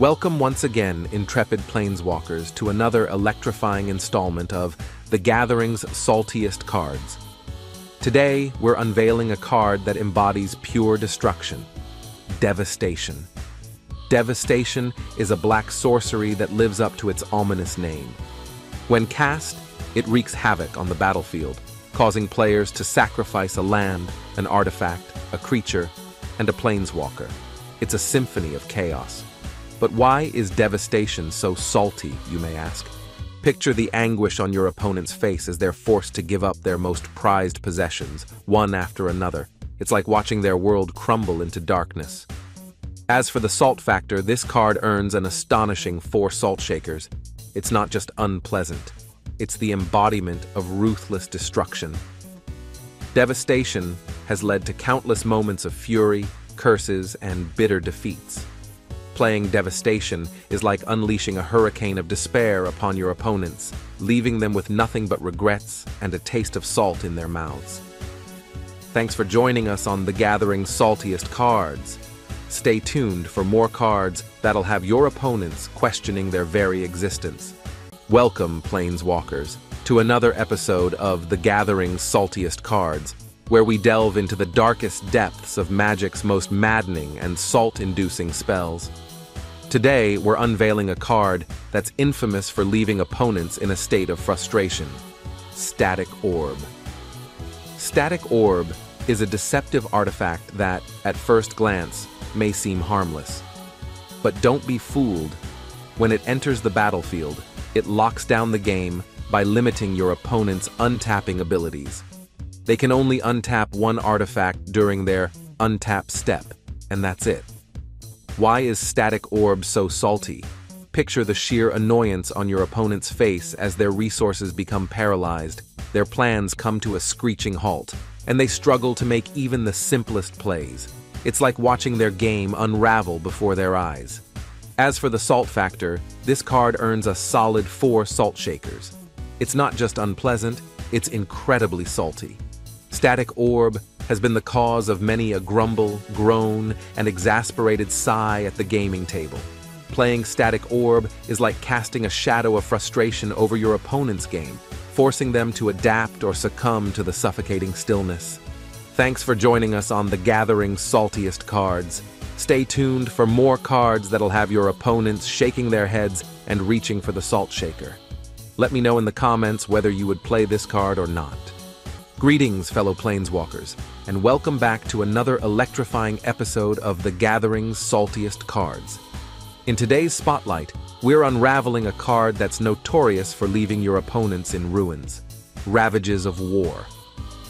Welcome once again, intrepid planeswalkers, to another electrifying installment of The Gathering's Saltiest Cards. Today, we're unveiling a card that embodies pure destruction: Devastation. Devastation is a black sorcery that lives up to its ominous name. When cast, it wreaks havoc on the battlefield, causing players to sacrifice a land, an artifact, a creature, and a planeswalker. It's a symphony of chaos. But why is Devastation so salty, you may ask? Picture the anguish on your opponent's face as they're forced to give up their most prized possessions, one after another. It's like watching their world crumble into darkness. As for the salt factor, this card earns an astonishing 4 salt shakers. It's not just unpleasant, it's the embodiment of ruthless destruction. Devastation has led to countless moments of fury, curses, and bitter defeats. Playing Devastation is like unleashing a hurricane of despair upon your opponents, leaving them with nothing but regrets and a taste of salt in their mouths. Thanks for joining us on The Gathering's Saltiest Cards. Stay tuned for more cards that'll have your opponents questioning their very existence. Welcome, Planeswalkers, to another episode of The Gathering's Saltiest Cards, where we delve into the darkest depths of Magic's most maddening and salt-inducing spells. Today, we're unveiling a card that's infamous for leaving opponents in a state of frustration: Static Orb. Static Orb is a deceptive artifact that, at first glance, may seem harmless. But don't be fooled. When it enters the battlefield, it locks down the game by limiting your opponent's untapping abilities. They can only untap one artifact during their untap step, and that's it. Why is Static Orb so salty? Picture the sheer annoyance on your opponent's face as their resources become paralyzed, their plans come to a screeching halt, and they struggle to make even the simplest plays. It's like watching their game unravel before their eyes. As for the salt factor, this card earns a solid 4 salt shakers. It's not just unpleasant, it's incredibly salty. Static Orb has been the cause of many a grumble, groan, and exasperated sigh at the gaming table. Playing Static Orb is like casting a shadow of frustration over your opponent's game, forcing them to adapt or succumb to the suffocating stillness. Thanks for joining us on The Gathering's Saltiest Cards. Stay tuned for more cards that'll have your opponents shaking their heads and reaching for the salt shaker. Let me know in the comments whether you would play this card or not. Greetings, fellow Planeswalkers, and welcome back to another electrifying episode of The Gathering's Saltiest Cards. In today's spotlight, we're unraveling a card that's notorious for leaving your opponents in ruins: Ravages of War.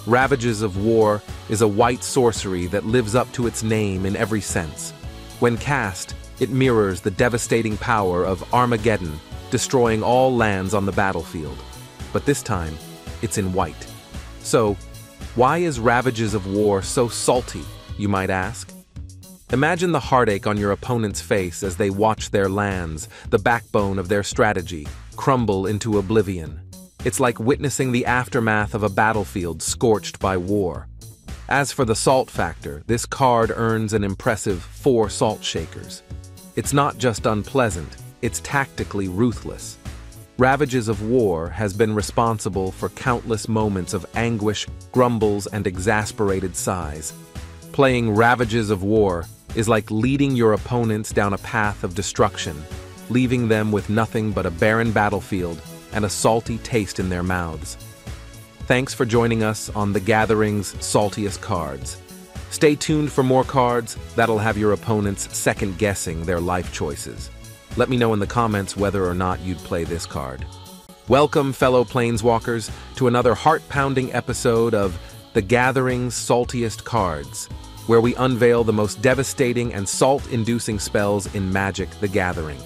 Ravages of War is a white sorcery that lives up to its name in every sense. When cast, it mirrors the devastating power of Armageddon, destroying all lands on the battlefield. But this time, it's in white. So, why is Ravages of War so salty, you might ask? Imagine the heartache on your opponent's face as they watch their lands, the backbone of their strategy, crumble into oblivion. It's like witnessing the aftermath of a battlefield scorched by war. As for the salt factor, this card earns an impressive 4 salt shakers. It's not just unpleasant, it's tactically ruthless. Ravages of War has been responsible for countless moments of anguish, grumbles, and exasperated sighs. Playing Ravages of War is like leading your opponents down a path of destruction, leaving them with nothing but a barren battlefield and a salty taste in their mouths. Thanks for joining us on The Gathering's Saltiest Cards. Stay tuned for more cards that'll have your opponents second-guessing their life choices. Let me know in the comments whether or not you'd play this card. Welcome, fellow Planeswalkers, to another heart-pounding episode of The Gathering's Saltiest Cards, where we unveil the most devastating and salt-inducing spells in Magic: The Gathering.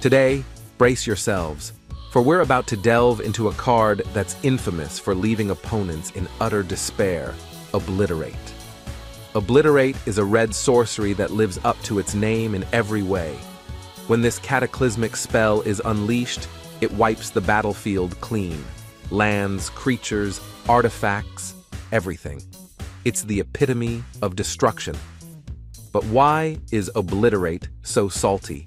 Today, brace yourselves, for we're about to delve into a card that's infamous for leaving opponents in utter despair: Obliterate. Obliterate is a red sorcery that lives up to its name in every way. When this cataclysmic spell is unleashed, it wipes the battlefield clean. Lands, creatures, artifacts, everything. It's the epitome of destruction. But why is Obliterate so salty?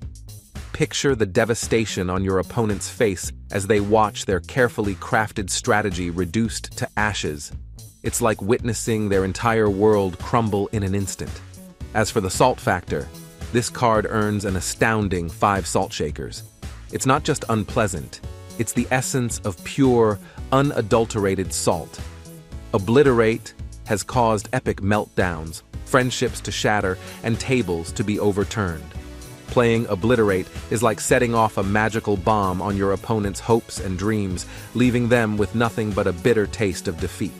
picture the devastation on your opponent's face as they watch their carefully crafted strategy reduced to ashes. It's like witnessing their entire world crumble in an instant. As for the salt factor, this card earns an astounding 5 salt shakers. It's not just unpleasant, it's the essence of pure, unadulterated salt. Obliterate has caused epic meltdowns, friendships to shatter, and tables to be overturned. Playing Obliterate is like setting off a magical bomb on your opponent's hopes and dreams, leaving them with nothing but a bitter taste of defeat.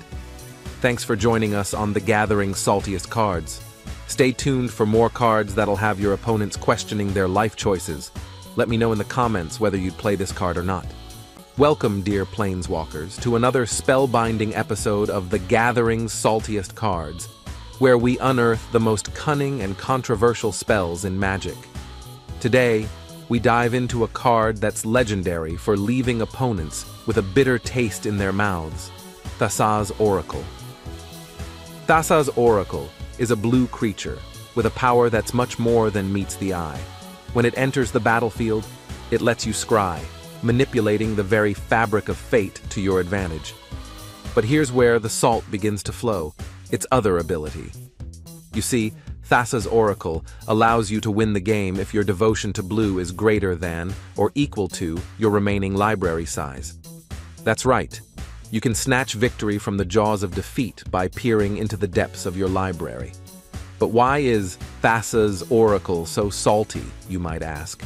Thanks for joining us on The Gathering's Saltiest Cards. Stay tuned for more cards that'll have your opponents questioning their life choices. Let me know in the comments whether you'd play this card or not. Welcome, dear Planeswalkers, to another spellbinding episode of The Gathering's Saltiest Cards, where we unearth the most cunning and controversial spells in Magic. Today, we dive into a card that's legendary for leaving opponents with a bitter taste in their mouths, Tasas Oracle. Tasas Oracle is a blue creature with a power that's much more than meets the eye. When it enters the battlefield, it lets you scry, manipulating the very fabric of fate to your advantage. But here's where the salt begins to flow, its other ability. You see, Tasas Oracle allows you to win the game if your devotion to blue is greater than or equal to your remaining library size. That's right. You can snatch victory from the jaws of defeat by peering into the depths of your library. But why is Tasas Oracle so salty, you might ask?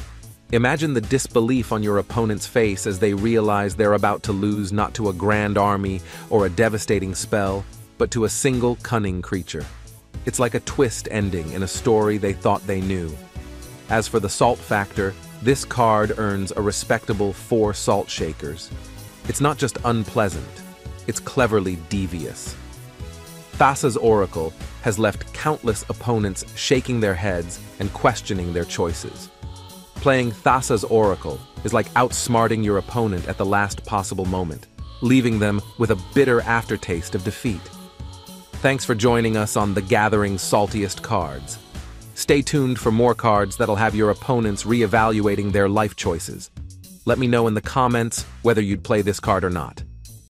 Imagine the disbelief on your opponent's face as they realize they're about to lose not to a grand army or a devastating spell, but to a single cunning creature. It's like a twist ending in a story they thought they knew. As for the salt factor, this card earns a respectable 4 salt shakers. It's not just unpleasant, it's cleverly devious. Tasas Oracle has left countless opponents shaking their heads and questioning their choices. Playing Tasas Oracle is like outsmarting your opponent at the last possible moment, leaving them with a bitter aftertaste of defeat. Thanks for joining us on The Gathering's Saltiest Cards. Stay tuned for more cards that'll have your opponents reevaluating their life choices. Let me know in the comments whether you'd play this card or not.